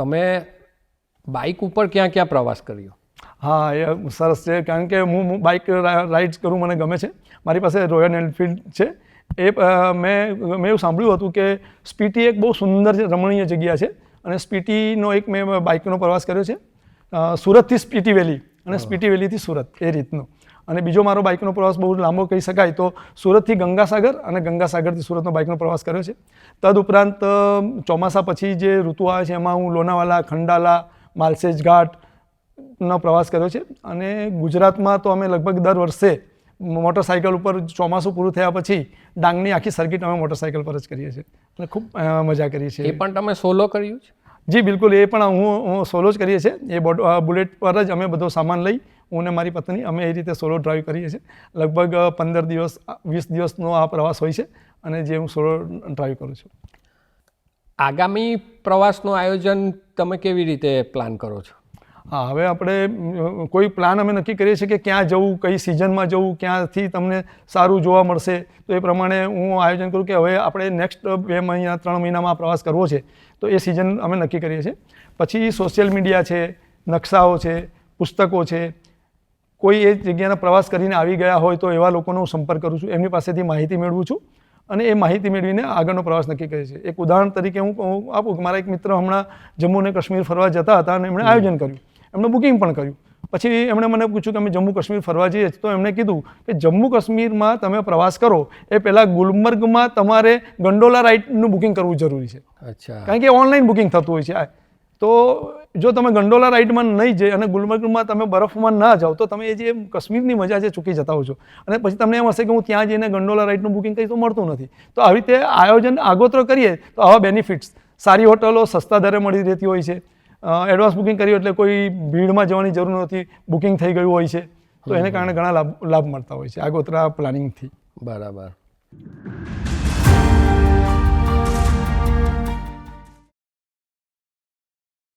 તમે બાઇક ઉપર ક્યાં ક્યાં પ્રવાસ કર્યો? હા, એ સરસ છે, કારણ કે હું બાઇક રાઇડ્સ કરું મને ગમે છે. મારી પાસે રોયલ એનફિલ્ડ છે. મેં એવું સાંભળ્યું હતું કે સ્પીટી એક બહુ સુંદર રમણીય જગ્યા છે, અને સ્પીટીનો એક મેં બાઇકનો પ્રવાસ કર્યો છે, સુરતથી સ્પીટી વેલી અને સ્પીટી વેલીથી સુરત, એ રીતનો. અને બીજો મારો બાઇકનો પ્રવાસ બહુ લાંબો કહી શકાય તો સુરતથી ગંગાસાગર અને ગંગાસાગરથી સુરતનો બાઇકનો પ્રવાસ કર્યો છે. તદુપરાંત ચોમાસા પછી જે ઋતુ આવે છે એમાં હું લોનાવાલા, ખંડાલા, માલસેજ ઘાટનો પ્રવાસ કર્યો છે. અને ગુજરાતમાં તો અમે લગભગ દર વર્ષે મોટરસાઇકલ ઉપર ચોમાસું પૂરું થયા પછી ડાંગની આખી સર્કિટ અમે મોટરસાઇકલ પર જ કરીએ છીએ અને ખૂબ મજા કરીએ છીએ. એ પણ તમે સોલો કર્યું છે? જી બિલકુલ, એ પણ હું સોલો જ કરીએ છીએ. એ બુલેટ પર જ અમે બધો સામાન લઈ, હું ને મારી પત્ની અમે એ રીતે સોલો ડ્રાઈવ કરીએ છીએ. લગભગ 15 દિવસ 20 દિવસનો આ પ્રવાસ હોય છે, અને જે હું સોલો ડ્રાઈવ કરું છું. આગામી પ્રવાસનું આયોજન તમે કેવી રીતે પ્લાન કરો છો? હા, હવે આપણે કોઈ પ્લાન અમે નક્કી કરીએ છીએ કે ક્યાં જવું, કઈ સિઝનમાં જવું, ક્યાંથી તમને સારું જોવા મળશે, તો એ પ્રમાણે હું આયોજન કરું કે હવે આપણે નેક્સ્ટ 2 મહિના 3 મહિનામાં પ્રવાસ કરવો છે, તો એ સિઝન અમે નક્કી કરીએ છીએ. પછી સોશિયલ મીડિયા છે, નકશાઓ છે, પુસ્તકો છે, કોઈ એ જગ્યાના પ્રવાસ કરીને આવી ગયા હોય તો એવા લોકોનો હું સંપર્ક કરું છું, એમની પાસેથી માહિતી મેળવું છું, અને એ માહિતી મેળવીને આગળનો પ્રવાસ નક્કી કરીએ છીએ. એક ઉદાહરણ તરીકે હું આપું કે મારા એક મિત્ર હમણાં જમ્મુ અને કાશ્મીર ફરવા જતા હતા, અને એમણે આયોજન કર્યું, એમણે બુકિંગ પણ કર્યું. પછી એમણે મને પૂછ્યું કે અમે જમ્મુ કાશ્મીર ફરવા જઈએ છીએ, તો એમણે કીધું કે જમ્મુ કાશ્મીરમાં તમે પ્રવાસ કરો એ પહેલાં ગુલમર્ગમાં તમારે ગંડોલા રાઇડનું બુકિંગ કરવું જરૂરી છે. અચ્છા. કારણ કે ઓનલાઈન બુકિંગ થતું હોય છે. તો જો તમે ગંડોલા રાઇડમાં નહીં જઈ અને ગુલમર્ગમાં તમે બરફમાં ના જાઓ તો તમે એ જે કાશ્મીરની મજા છે ચૂકી જતા હો છો, અને પછી તમને એમ હશે કે હું ત્યાં જઈને ગંડોલા રાઇડનું બુકિંગ કરીશ તો મળતું નથી. તો આવી રીતે આયોજન આગોતરો કરીએ તો આવા બેનિફિટ્સ, સારી હોટલો સસ્તા દરે મળી રહેતી હોય છે, એડવાન્સ બુકિંગ કર્યું એટલે કોઈ ભીડમાં જવાની જરૂર નથી, બુકિંગ થઈ ગયું હોય છે, તો એને કારણે ઘણા લાભ મળતા હોય છે આગોતરા પ્લાનિંગથી. બરાબર.